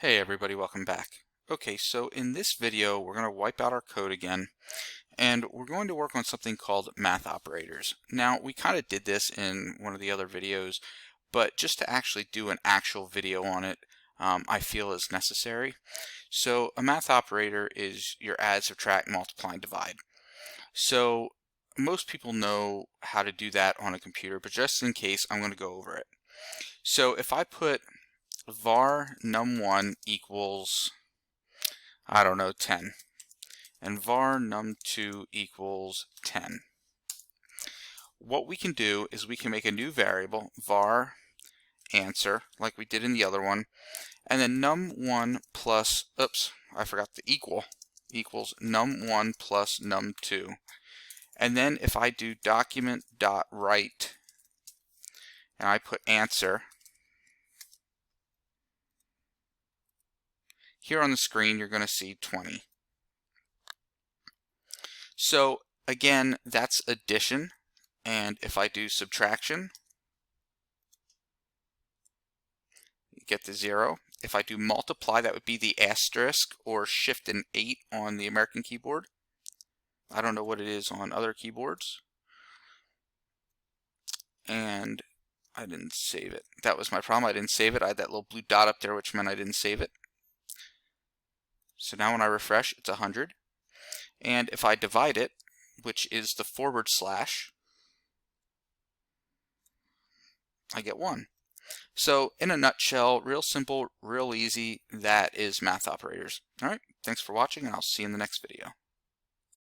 Hey everybody, welcome back. Okay, so in this video, we're going to wipe out our code again, and we're going to work on something called math operators. Now, we kind of did this in one of the other videos, but just to actually do an actual video on it, I feel is necessary. So a math operator is your add, subtract, multiply, and divide. So most people know how to do that on a computer, but just in case, I'm going to go over it. So if I put var num1 equals, I don't know, 10, and var num2 equals 10. What we can do is we can make a new variable, var answer, like we did in the other one, and then num1 plus, oops, I forgot the equals num1 plus num2. And then if I do document.write and I put answer, here on the screen you're going to see 20. So again, that's addition, and if I do subtraction, you get the 0. If I do multiply, that would be the asterisk or shift and 8 on the American keyboard. I don't know what it is on other keyboards. And I didn't save it. That was my problem. I didn't save it. I had that little blue dot up there, which meant I didn't save it. So now when I refresh, it's 100. And if I divide it, which is the /, I get 1. So in a nutshell, real simple, real easy, that is math operators. All right, thanks for watching, and I'll see you in the next video.